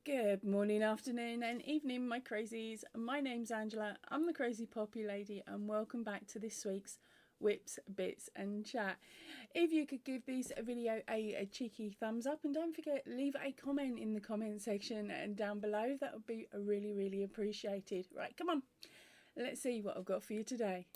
Good morning, afternoon, and evening, my crazies. My name's Angela. I'm the Crazy Poppy Lady, and welcome back to this week's Whips, Bits, and Chat. If you could give this video a cheeky thumbs up, and don't forget, leave a comment in the comment section and down below. That would be really, really appreciated. Right, come on. Let's see what I've got for you today.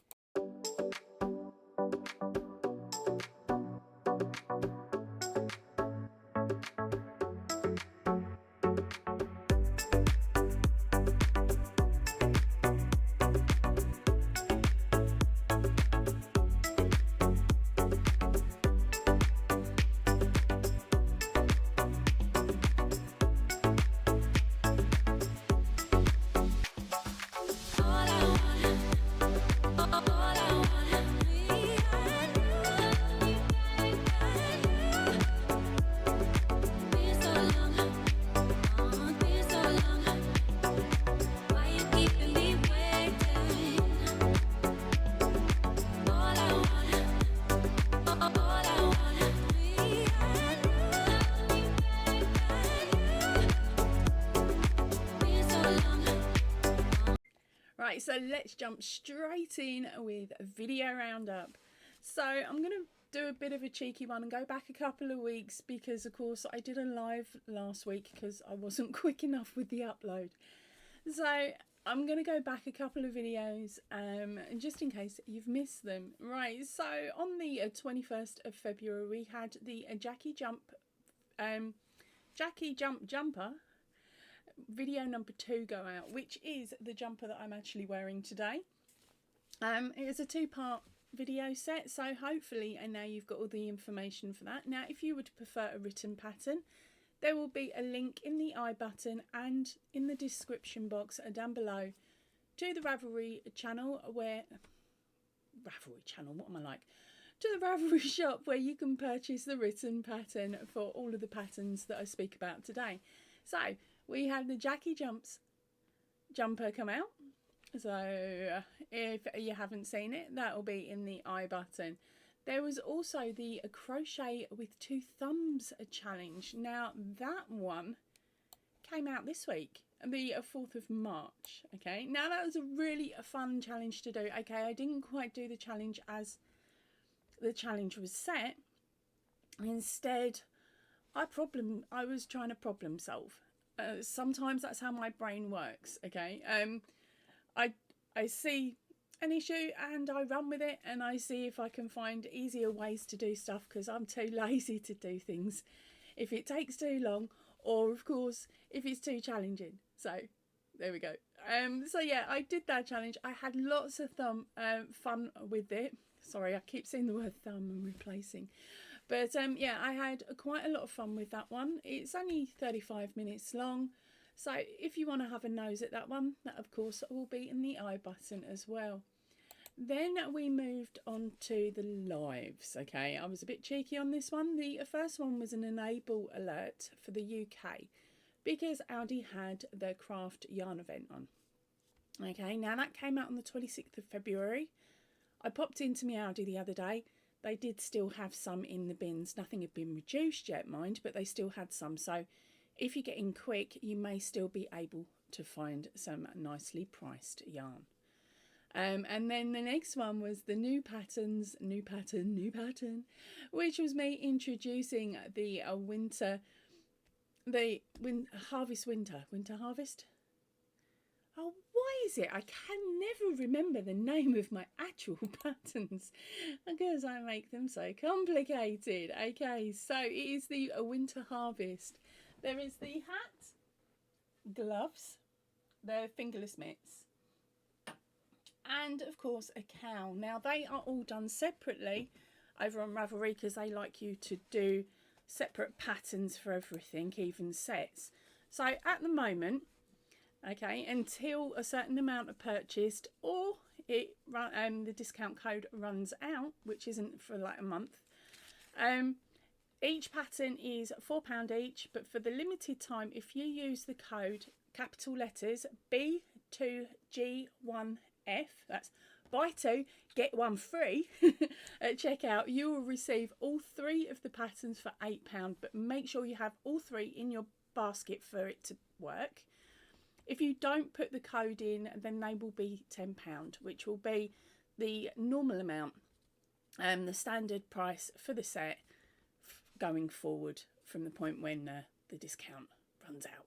Right, so let's jump straight in with a video roundup. So I'm going to do a bit of a cheeky one and go back a couple of weeks because, of course, I did a live last week because I wasn't quick enough with the upload. So I'm going to go back a couple of videos just in case you've missed them. Right, so on the 21st of February, we had the Jackie Jump Jumper video number 2 go out, which is the jumper that I'm actually wearing today. It is a 2-part video set, so hopefully and now you've got all the information for that. Now if you would prefer a written pattern, there will be a link in the I button and in the description box down below to the Ravelry channel to the Ravelry shop where you can purchase the written pattern for all of the patterns that I speak about today. So we had the Jackie jumper come out. So if you haven't seen it, that will be in the I button. There was also the crochet with 2 thumbs challenge. Now that one came out this week, the 4th of March. Okay, now that was a really fun challenge to do. Okay, I didn't quite do the challenge as the challenge was set. Instead, I was trying to problem solve. Sometimes that's how my brain works. Okay, I see an issue and I run with it, and I see if I can find easier ways to do stuff because I'm too lazy to do things if it takes too long, or of course if it's too challenging. So there we go. So yeah, I did that challenge. I had lots of fun with it. Sorry, I keep saying the word thumb and replacing. But yeah, I had quite a lot of fun with that one. It's only 35 minutes long. So if you want to have a nose at that one, that of course will be in the I button as well. Then we moved on to the lives. Okay, I was a bit cheeky on this one. The first one was an enable alert for the UK because Aldi had their craft yarn event on. Okay, now that came out on the 26th of February. I popped into my Aldi the other day. They did still have some in the bins. Nothing had been reduced yet, mind, but they still had some. So if you get in quick, you may still be able to find some nicely priced yarn. And then the next one was the new pattern, which was me introducing the winter harvest. Oh, why is it I can never remember the name of my actual patterns? Because I make them so complicated. Okay, so it is the winter harvest. There is the hat, gloves, the fingerless mitts, and of course a cowl. Now they are all done separately over on Ravelry because they like you to do separate patterns for everything, even sets. So at the moment, okay, until a certain amount are purchased or the discount code runs out, which isn't for like a month, each pattern is £4 each, but for the limited time, if you use the code capital letters B2G1F, that's buy 2 get 1 free at checkout, you will receive all 3 of the patterns for £8, but make sure you have all 3 in your basket for it to work. If you don't put the code in, then they will be £10, which will be the normal amount, the standard price for the set going forward from the point when the discount runs out.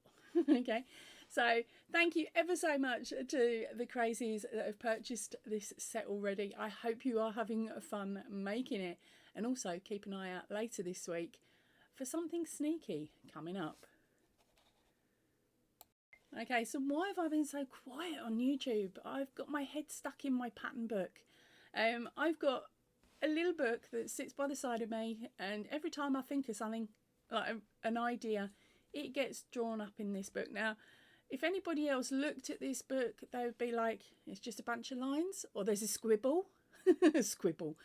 Okay, so thank you ever so much to the crazies that have purchased this set already. I hope you are having fun making it, and also keep an eye out later this week for something sneaky coming up. Okay, so why have I been so quiet on YouTube? I've got my head stuck in my pattern book. I've got a little book that sits by the side of me, and every time I think of something, like an idea, it gets drawn up in this book. Now, if anybody else looked at this book, they would be like, it's just a bunch of lines, or there's a scribble. a scribble.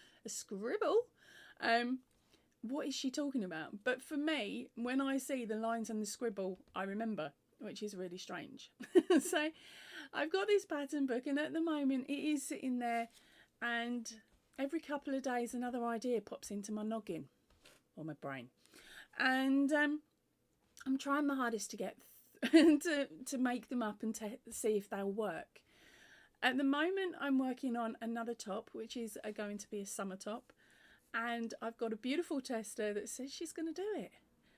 What is she talking about? But for me, when I see the lines and the scribble, I remember, which is really strange. So I've got this pattern book, and at the moment it is sitting there, and every couple of days another idea pops into my noggin or my brain, and I'm trying my hardest to get to make them up and to see if they'll work. At the moment I'm working on another top, which is going to be a summer top, and I've got a beautiful tester that says she's going to do it,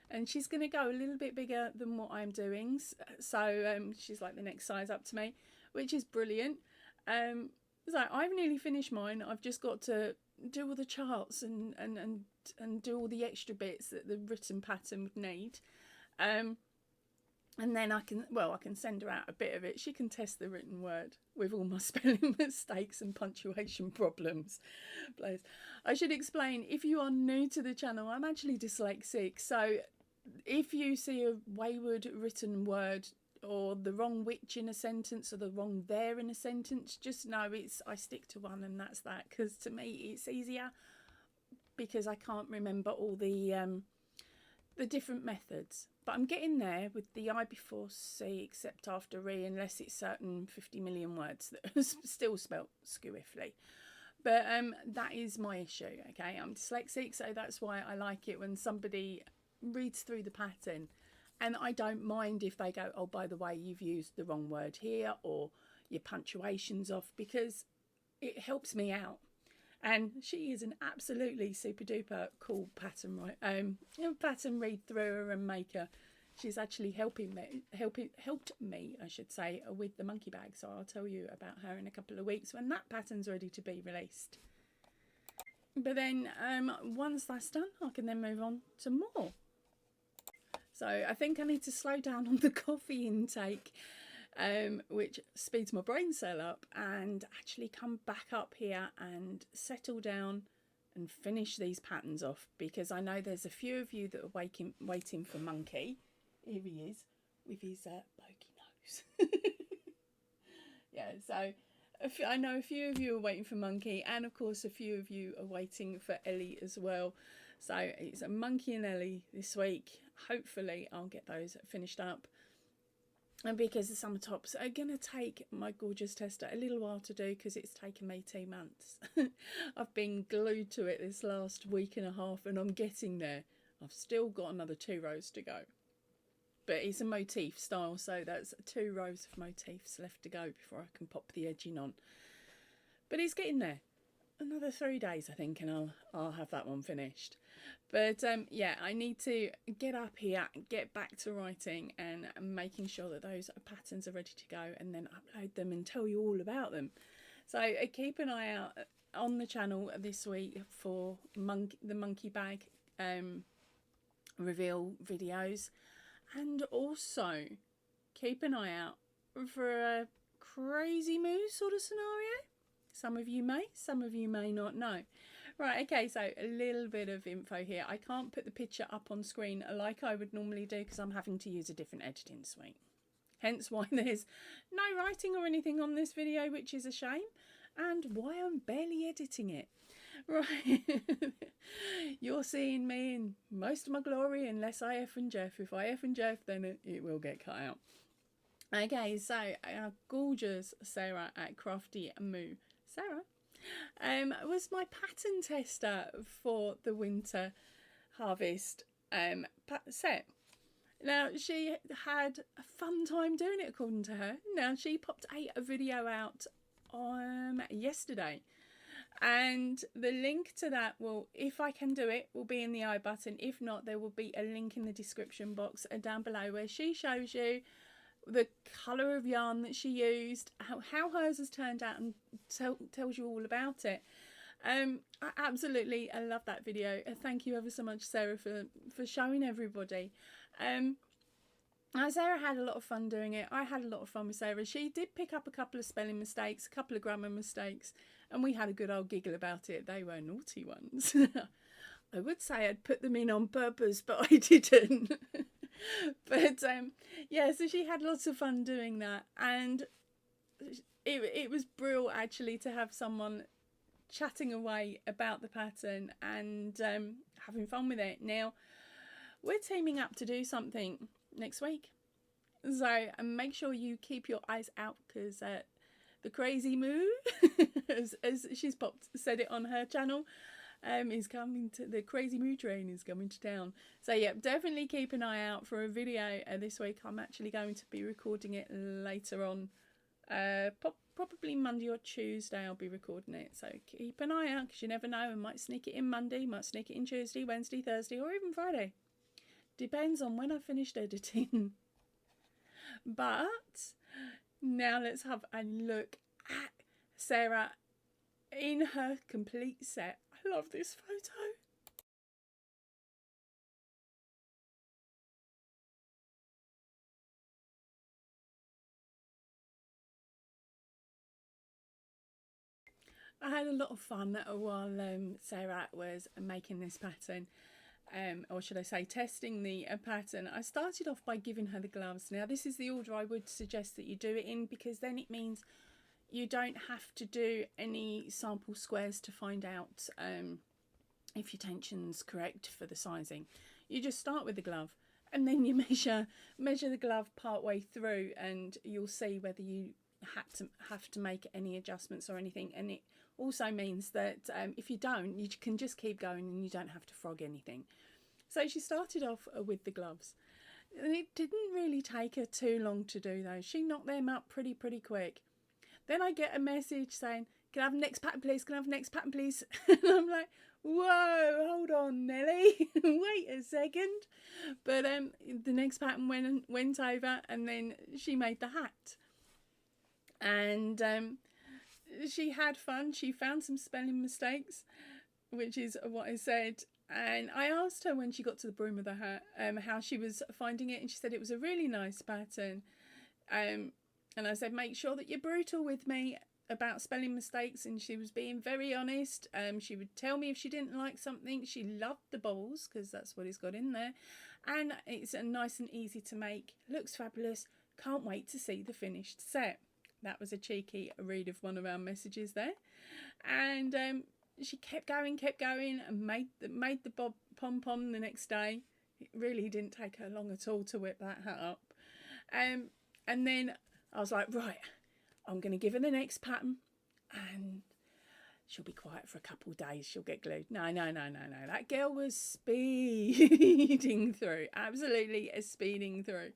and she's going to go a little bit bigger than what I'm doing, so she's like the next size up to me, which is brilliant. So I've nearly finished mine. I've just got to do all the charts and do all the extra bits that the written pattern would need, and then I can send her out a bit of it. She can test the written word with all my spelling mistakes and punctuation problems. Please. I should explain, if you are new to the channel, I'm actually dyslexic, so if you see a wayward written word or the wrong which in a sentence or the wrong there in a sentence, just know I stick to one, and that's that, because to me it's easier, because I can't remember all the different methods. But I'm getting there with the I before C except after E, unless it's certain 50 million words that are still spelt squiffly. But that is my issue, okay? I'm dyslexic, so that's why I like it when somebody reads through the pattern, and I don't mind if they go, oh, by the way, you've used the wrong word here, or your punctuation's off, because it helps me out. And she is an absolutely super duper cool pattern pattern read througher and maker. She's actually helped me, I should say, with the monkey bag. So I'll tell you about her in a couple of weeks when that pattern's ready to be released. But then once that's done, I can then move on to more. So I think I need to slow down on the coffee intake, which speeds my brain cell up, and actually come back up here and settle down and finish these patterns off, because I know there's a few of you that are waiting for Monkey. Here he is with his pokey nose. Yeah, so I know a few of you are waiting for Monkey, and of course a few of you are waiting for Ellie as well. So it's a Monkey and Ellie this week. Hopefully I'll get those finished up. And because the summer tops are going to take my gorgeous tester a little while to do, because it's taken me 2 months. I've been glued to it this last week and a half, and I'm getting there. I've still got another 2 rows to go. But it's a motif style, so that's 2 rows of motifs left to go before I can pop the edging on. But it's getting there. Another 3 days, I think, and I'll have that one finished. But yeah, I need to get up here, get back to writing and making sure that those patterns are ready to go, and then upload them and tell you all about them. So keep an eye out on the channel this week for the monkey bag reveal videos, and also keep an eye out for a crazy moose sort of scenario. Some of you may not know. Right, okay, so a little bit of info here. I can't put the picture up on screen like I would normally do, because I'm having to use a different editing suite. Hence why there's no writing or anything on this video, which is a shame, and why I'm barely editing it. Right, you're seeing me in most of my glory, unless I F and Jeff. If I F and Jeff, then it will get cut out. Okay, so our gorgeous Sarah at Crafty Moo. Sarah was my pattern tester for the winter harvest set. Now, she had a fun time doing it, according to her. Now, she popped a video out yesterday, and the link to that will, if I can do it, will be in the I button. If not, there will be a link in the description box down below where she shows you the colour of yarn that she used, how hers has turned out, and tells you all about it. I love that video. Thank you ever so much, Sarah, for showing everybody. Sarah had a lot of fun doing it. I had a lot of fun with Sarah. She did pick up a couple of spelling mistakes, a couple of grammar mistakes, and we had a good old giggle about it. They were naughty ones. I would say I'd put them in on purpose, but I didn't. But yeah, so she had lots of fun doing that, and it was brilliant actually to have someone chatting away about the pattern and having fun with it. Now, we're teaming up to do something next week, so make sure you keep your eyes out, because the Crazy Moo, as she's said it on her channel, is coming to, the Crazy Moo train is coming to town. So yeah, definitely keep an eye out for a video this week. I'm actually going to be recording it later on, probably Monday or Tuesday I'll be recording it, so keep an eye out, because you never know, I might sneak it in Monday, might sneak it in Tuesday, Wednesday, Thursday, or even Friday. Depends on when I finished editing. But now let's have a look at Sarah in her complete set. I love this photo. I had a lot of fun while Sarah was making this pattern, or should I say testing the pattern. I started off by giving her the gloves. Now, this is the order I would suggest that you do it in, because then it means you don't have to do any sample squares to find out if your tension's correct for the sizing. You just start with the glove, and then you measure the glove part way through, and you'll see whether you have to make any adjustments or anything. And it also means that if you don't, you can just keep going and you don't have to frog anything. So she started off with the gloves, and it didn't really take her too long to do those. She knocked them up pretty quick. Then I get a message saying, "Can I have the next pattern, please? Can I have the next pattern, please?" And I'm like, whoa, hold on, Nelly. Wait a second. But the next pattern went over, and then she made the hat. And she had fun. She found some spelling mistakes, which is what I said. And I asked her when she got to the brim of the hat how she was finding it, and she said it was a really nice pattern. And I said, make sure that you're brutal with me about spelling mistakes, and she was being very honest. She would tell me if she didn't like something. She loved the balls, because that's what it's got in there, and it's nice and easy to make. Looks fabulous. Can't wait to see the finished set. That was a cheeky read of one of our messages there. And she kept going and made the bob pom-pom the next day. It really didn't take her long at all to whip that hat up. And then I was like, right, I'm going to give her the next pattern, and she'll be quiet for a couple of days. She'll get glued. No. That girl was speeding through. Absolutely speeding through.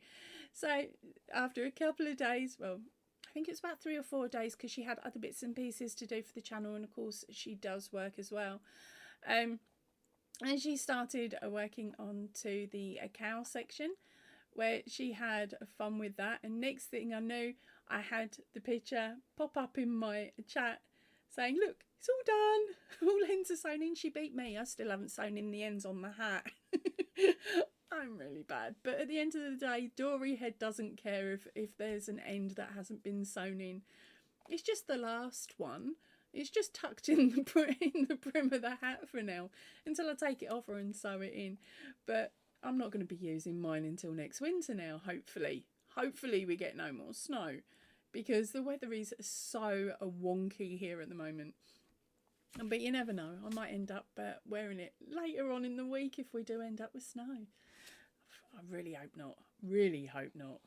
So after a couple of days, well, I think it's about 3 or 4 days, because she had other bits and pieces to do for the channel, and of course she does work as well. And she started working on to the cow section, where she had fun with that. And next thing I knew, I had the picture pop up in my chat saying, look, it's all done. All ends are sewn in. She beat me. I still haven't sewn in the ends on the hat. I'm really bad. But at the end of the day, Dory Head doesn't care if there's an end that hasn't been sewn in. It's just the last one. It's just tucked in the brim of the hat for now, until I take it off her and sew it in. But I'm not going to be using mine until next winter now, hopefully. Hopefully we get no more snow, because the weather is so wonky here at the moment. But you never know. I might end up wearing it later on in the week if we do end up with snow. I really hope not. Really hope not.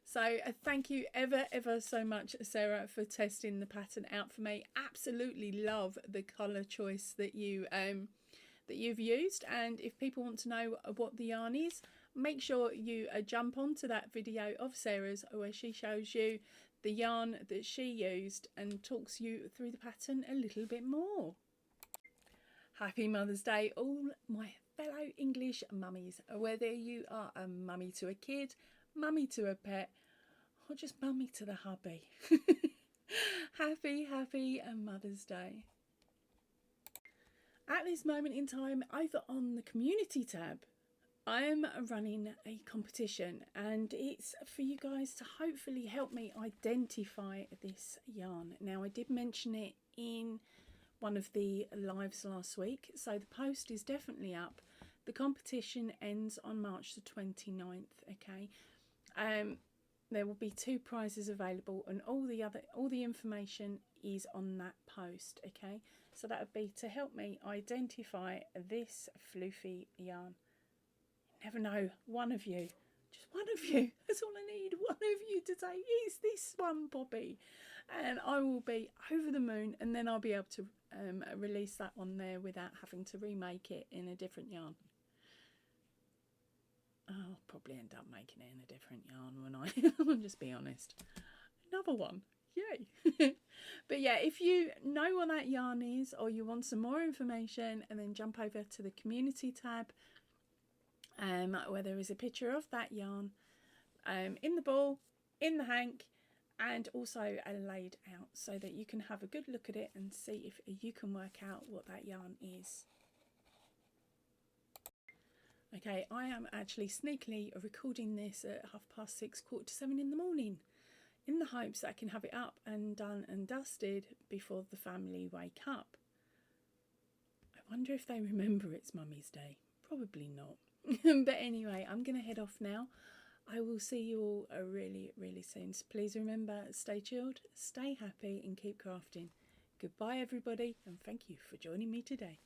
So thank you ever so much, Sarah, for testing the pattern out for me. Absolutely love the colour choice that you've used. And if people want to know what the yarn is, make sure you jump onto that video of Sarah's where she shows you the yarn that she used and talks you through the pattern a little bit more. Happy Mother's Day, all my fellow English mummies, whether you are a mummy to a kid, mummy to a pet, or just mummy to the hubby. Happy Mother's Day. At this moment in time, over on the community tab, I am running a competition, and it's for you guys to hopefully help me identify this yarn. Now, I did mention it in one of the lives last week, so the post is definitely up. The competition ends on March the 29th, okay? There will be 2 prizes available, and all the information is on that post, okay? So that would be to help me identify this floofy yarn. You never know, one of you, just one of you, that's all I need, one of you to say, is this one, Bobby? And I will be over the moon, and then I'll be able to release that one there without having to remake it in a different yarn. I'll probably end up making it in a different yarn when I'll just be honest. Another one, yay. But yeah, if you know what that yarn is, or you want some more information, and then jump over to the community tab, where there is a picture of that yarn in the ball, in the hank, and also laid out, so that you can have a good look at it and see if you can work out what that yarn is. Okay, I am actually sneakily recording this at 6:30, 6:45 in the morning, in the hopes that I can have it up and done and dusted before the family wake up. I wonder if they remember it's Mummy's Day. Probably not. But anyway, I'm going to head off now. I will see you all really soon. So please remember, stay chilled, stay happy, and keep crafting. Goodbye everybody, and thank you for joining me today.